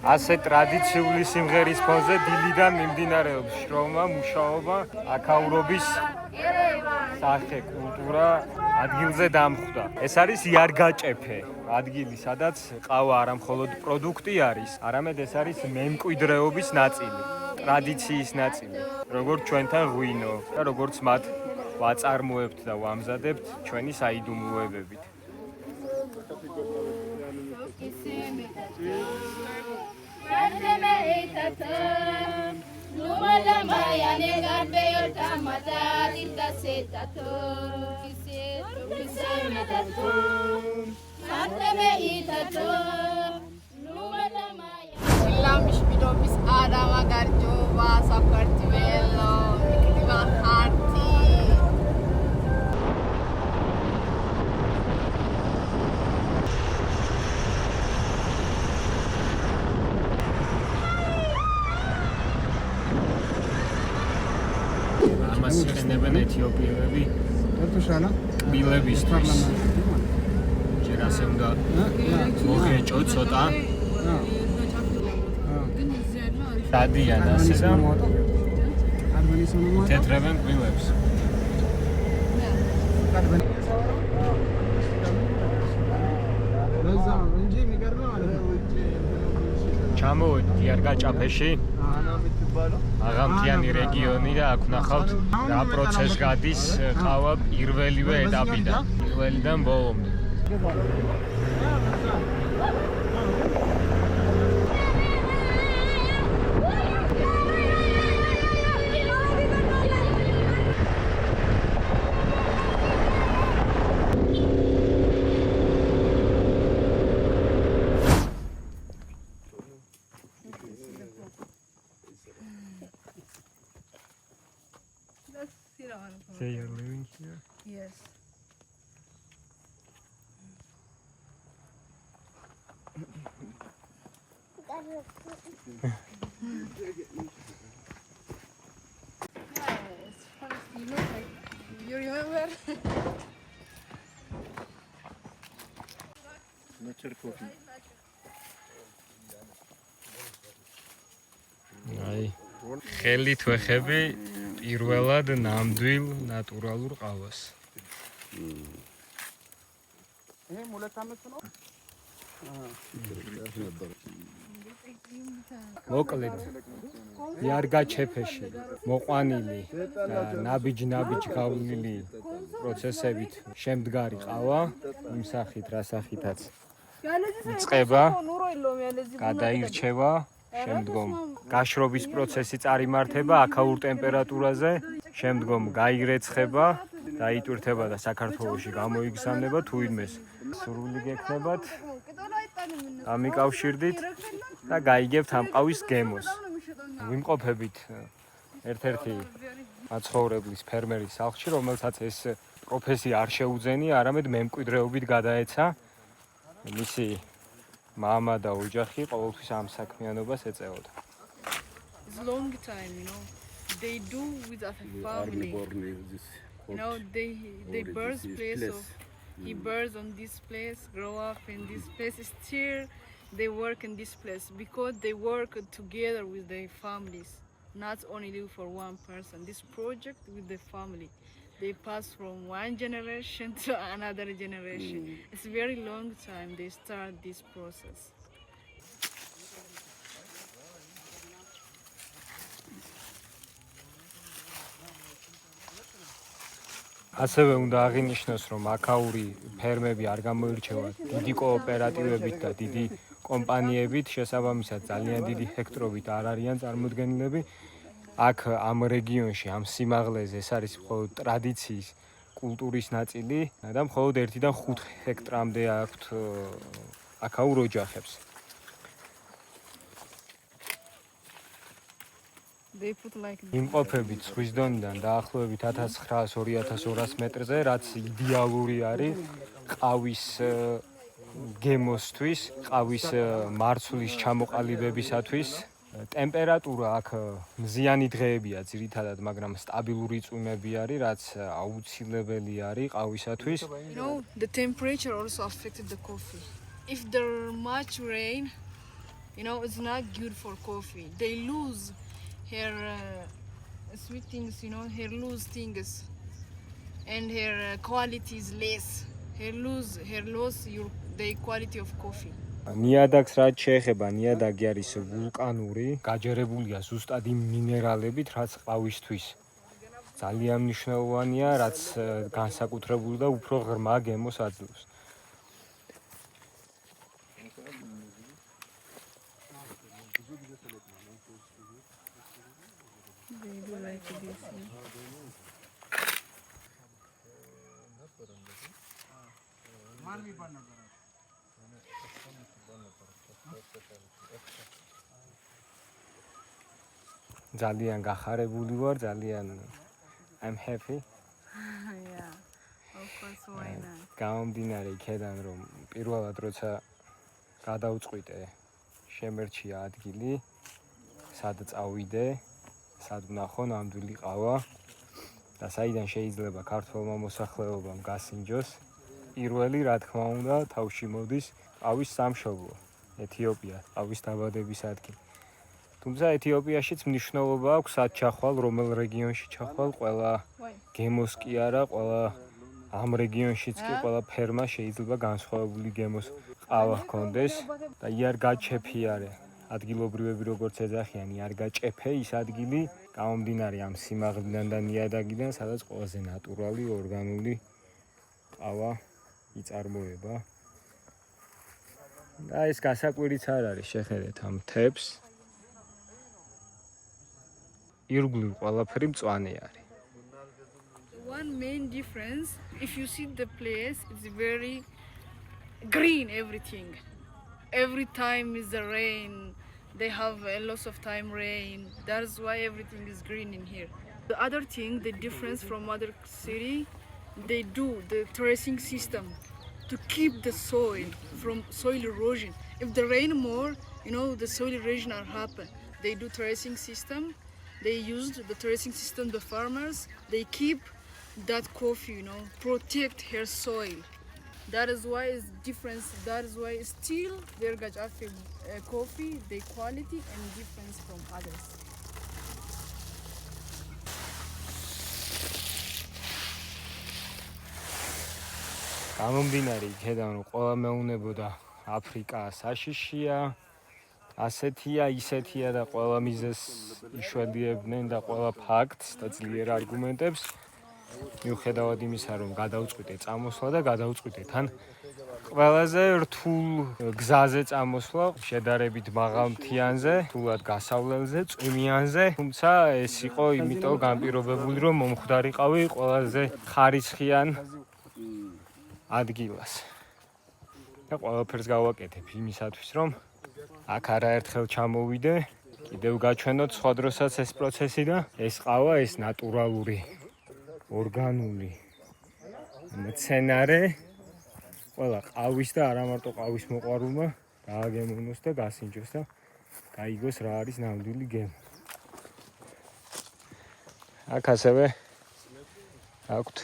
ასე ტრადიციული სიმღერის ფონზე დილიდან მიმდინარეობს შრომა, მუშაობა, აქაურობის სახე, კულტურა ადგილზე დამხვდა. ეს არის იარგაჭეფე, ადგილი, სადაც ყავა არა მხოლოდ პროდუქტი არის, არამედ ეს არის მემკვიდრეობის ნაწილი, ტრადიციის ნაწილი, როგორც ჩვენთან ღვინო და როგორც მათ ვაწარმოებთ და ვამზადებთ ჩვენი საიდუმლოებებით. Mis Adama Garjova, Sakartvelo, Mikriva Harti. ამას იყენებენ ეთიოპიელები ბილებისთვის. ჯერ ასე უნდა მოგეჭო ცოტა. დადიან ასე და თეთრებენ კბილებს. ჩამოვედი იარგაჭაფეში. აღამთიანი რეგიონი და აქ ვნახავთ რა პროცესს გადის ყავა პირველივე ეტაპიდან, პირველიდან ბოლომდე. So you're living here? Yes. You remember? Nature coffee. აი, ხელით ვეხები პირველად ნამდვილ ნატურალურ ყავას. მოკლედ იარგაჭეფეში მოყვანილი და ნაბიჯ გავლილი პროცესებით შემდგარი ყავა იმ სახით, რა სახითაც იწყება, გადაირჩევა, შემდგომ გაშრობის პროცესი წარიმართება აქაურ ტემპერატურაზე, შემდგომ გაირეცხება, დაიტვირთება და საქართველოში გამოიგზავნება თუინმეს სრული გექნებათ, ამიკავშირდით და გაიგებთ ამ ყავის გემოს. ვიმყოფებით ერთ-ერთი მაცხოვრებლის ფერმერის სახლში, რომელსაც ეს პროფესია არ შეუძენია, არამედ მემკვიდრეობით გადაეცა. მისი მამა და ოჯახი ყოველთვის ამ საქმიანობას ეწეოდა. It's a long time, you know. They do with a family. You know, they birthplace of he births on this place, grow up in this place. Still, they work in this place because they work together with their families, not only for one person. This project with the family, they pass from one generation to another generation. It's a very long time they start this process. ასევე უნდა აღინიშნოს, რომ აქაური ფერმები არ გამოირჩევა დიდი კოოპერატივებით და დიდი კომპანიებით, შესაბამისად ძალიან დიდი ჰექტრობით არ არიან წარმოდგენილები. აქ ამ რეგიონში, ამ სიმაღლეზე ეს არის მხოლოდ ტრადიციის, კულტურის ნაწილი და მხოლოდ 1-დან 5 ჰექტრამდე აქვთ აქაურ ოჯახებს. იმყოფებით ზღვის დონიდან დაახლოებით 1900-2200 მეტრზე, რაც იდეალური არის ყავის გემოსთვის, ყავის მარცვლის ჩამოყალიბებისათვის. ტემპერატურა აქ მზიანი დღეებია ძირითადად, მაგრამ სტაბილური წვიმები არის, რაც აუცილებელი არის ყავისათვის. You know, the temperature also affected the coffee. If there much rain, You know, it's not good for coffee. They lose her sweet things, you know, her lose things, and her quality is less. Her lose the quality of coffee. ნიადაგს რაც შეეხება, ნიადაგი არის ვულკანური, გაჯერებულია ზუსტად იმ მინერალებით, რაც ყავისთვის ძალიან მნიშვნელოვანია, რაც განსაკუთრებული და უფრო ღრმა გემოს აძლევს. They do like this. ძალიან გახარებული ვარ, ძალიან I'm happy. Yeah, of course, why not? გამომდინარე იქედან, რომ პირველად როცა გადავწყვიტე, შემერჩია ადგილი, სად წავიდე, სად ვნახო ნამდვილი ყავა და საიდან შეიძლება ქართველმა მოსახლეობამ გასინჯოს. პირველი, რა თქმა უნდა, თავში მოდის ყავის სამშობლო, ეთიოპია, ყავის დაბადების ადგილი. თუმცა ეთიოპიაშიც მნიშვნელობა აქვს სად ჩახვალ, რომელ რეგიონში ჩახვალ, ყველა გემოს კი არა, ყველა ამ რეგიონშიც კი ყველა ფერმა შეიძლება განსხვავებული გემოს ყავა ჰქონდეს და იარ გაჩეფიარე ადგილობრივები როგორც ეძახიან, არ გაჭეფე ის ადგილი, გამომდინარე ამ სიმაღლიდან და ნიადაგიდან, სადაც ყველაზე ნატურალი, ორგანული ყავა იწარმოება. და ეს გასაკვირიც არ არის, შეხედეთ ამ მთებს. ირგვლივ ყველაფერი მწვანე არის. One main difference, if you see the place, it's very green, everything. Every time is the rain. They have a lot of time rain. That's why everything is green in here. The other thing, the difference from other city, they do the terracing system to keep the soil from soil erosion. If the rain more, you know, the soil erosion will happen. They do terracing system. They used the terracing system, the farmers, they keep that coffee, you know, protect her soil. That is why it's difference. That is why still their Gajafi coffee, the quality and difference from others. გამომდინარე იქედან, რომ ყველა მეუნებოდა აფრიკა საშიშია, ასეთია, ისეთია და ყველა მიზეზს იშვებიებდნენ და ყველა ფაქტს და ძლიერ არგუმენტებს. მიუხედავად იმისა, რომ გადავწყვიტე წამოსვლა და გადავწყვიტე თან ყველაზე რთულ გზაზე წამოსვლა, შედარებით მაღალ მთიანზე, რთულად გასავლელზე, წვიმიანზე, თუმცა ეს იყო იმიტომ განპირობებული, რომ მომხვდარიყავი ყველაზე ხარისხიან ადგილას. და ყველაფერს გავაკეთებ იმისათვის, რომ აქ არაერთხელ ჩამოვიდე, კიდევ გაჩვენოთ სხვა დროსაც ეს პროცესი და ეს ყავა, ეს ნატურალური, ორგანული მცენარე ყველა ყავის და არა მარტო ყავის მოყვარულმა გააგემოვნოს და გასინჯოს და გაიგოს რა არის ნამდვილი გემო. აქ ასევე აქვთ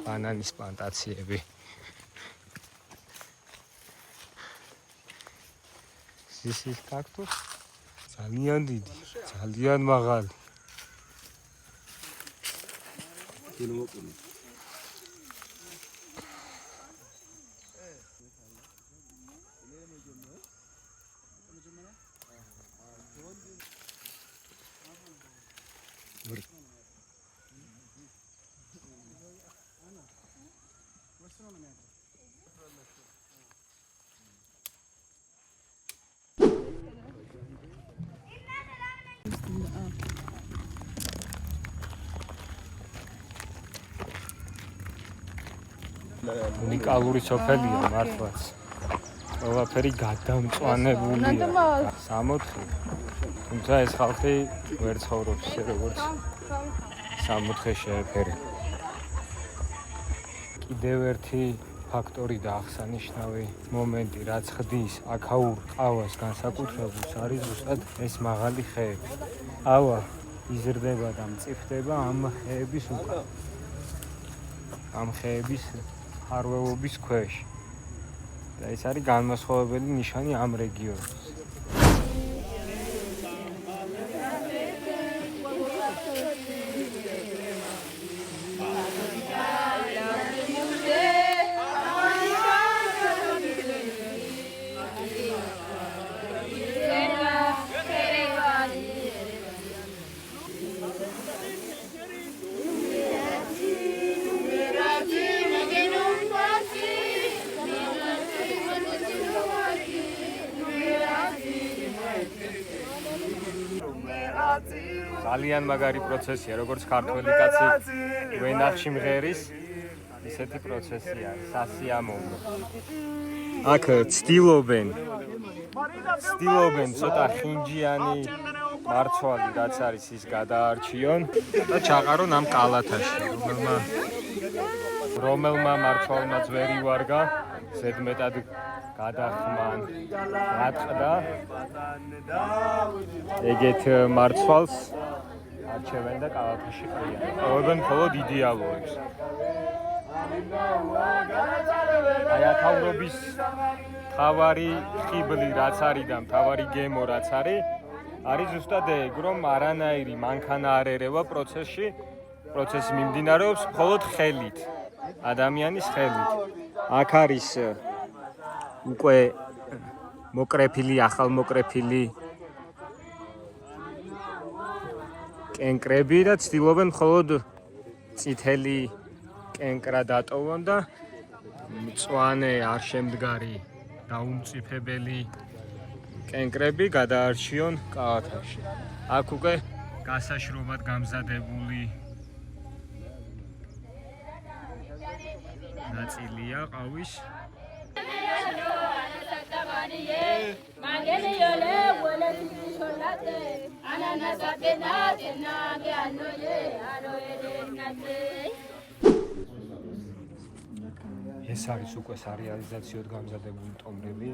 ბანანის პლანტაციები. This cactus ძალიან დიდი, ძალიან მაღალი. უნიკალური სოფელია მართლაც. ყველაფერი გადამწვანებულია. 64. თუმცა ეს ხალხი ვერ ცხოვრობს ისე როგორც 64 შეეფერე. კიდევ ერთი ფაქტორი და აღსანიშნავი მომენტი, რაც ხდის აქაურ ყავას განსაკუთრებულს, არის ზუსტად ეს მაღალი ხეები. ყავა იზრდება და მწიფდება ამ ხეების უკან. ამ ხეების ხარველობის ქვეშ. და ეს არის განმასხვავებელი ნიშანი ამ რეგიონის. ძალიან მაგარი პროცესია, როგორც ქართველი კაცი ვენახში მღერის, ისეთი პროცესია, სასიამოვნო. აქ ცდილობენ ცოტა ხინჯიანი მარცვალი რაც არის ის გადაარჩიონ და ჩაყარონ ამ კალათაში, რომელმა მარცვალმა ძვერი ვარგა, ზედმეტად გადახმან რატყდა. ეგეთ მარცვალს არჩევენ და კალათაში ყრიან. ყოველდღე მხოლოდ იდეალურებს. აი ათაურობის თავარი ხიბლი რაც არის და თავარი გემო რაც არის ზუსტად ეგ, რომ არანაირი მანქანა არ ერევა პროცესი მიმდინარეობს მხოლოდ ხელით, ადამიანის ხელით. აქ არის უკვე მოკრეფილი, ახალმოკრეფილი კენკრები და ცდილობენ მხოლოდ წითელი კენკრა დატოვონ და მწვანე არ შემდგარი დაუმწიფებელი კენკრები გადაარჩიონ კალათაში. აქ უკვე გასაშრობად გამზადებული ნაწილია ყავის. ეს არის უკვე სარეალიზაციოდ გამზადებული ტომბრები.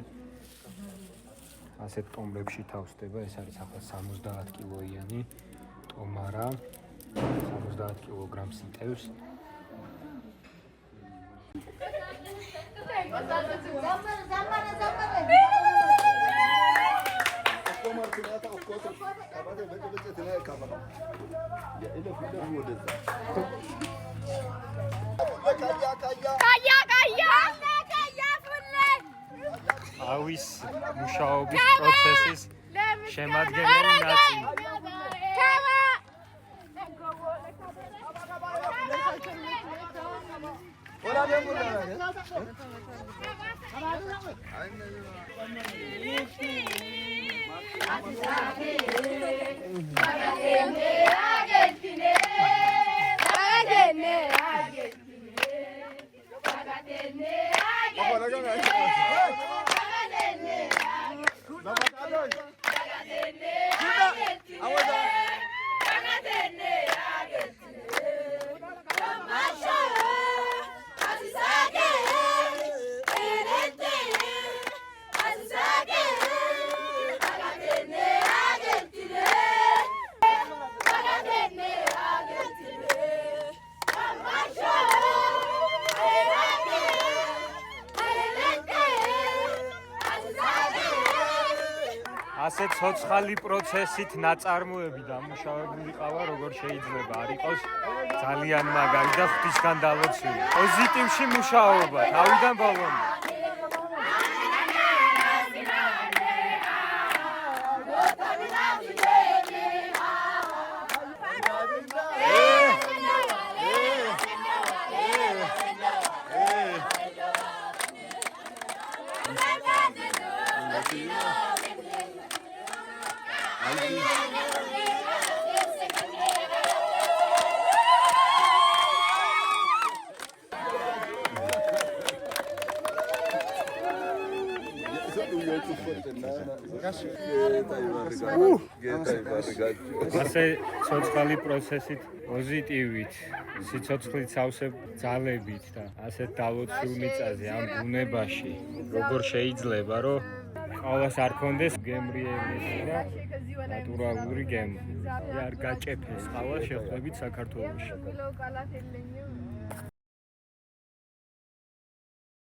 ასეთ ტომბრებში თავსდება, ეს არის ახლა 70 კილოიანი ტომარა, 70 კილოგრამს იტევს. ყავის მუშაობის პროცესის შემადგენელი ნაწილი. ასეთ ცოცხალი პროცესით ნაწარმოები დამუშავებული ყავა როგორ შეიძლება არ იყოს ძალიან მაგარი და ღვთისგან დალოცული. პოზიტივში მუშაობა თავიდან ბოლომდე. ასე ცოცხალი პროცესით, პოზიტივით, სიცოცხლით სავსე ძალებით და ასეთ დალოცულ მიწაზე ამ ბუნებაში როგორ შეიძლება რომ ყავას არ ქონდეს გემრიელი და ნატურალური გემი. არ გაჭეფეს ყავა შეხვდებით საქართველოში.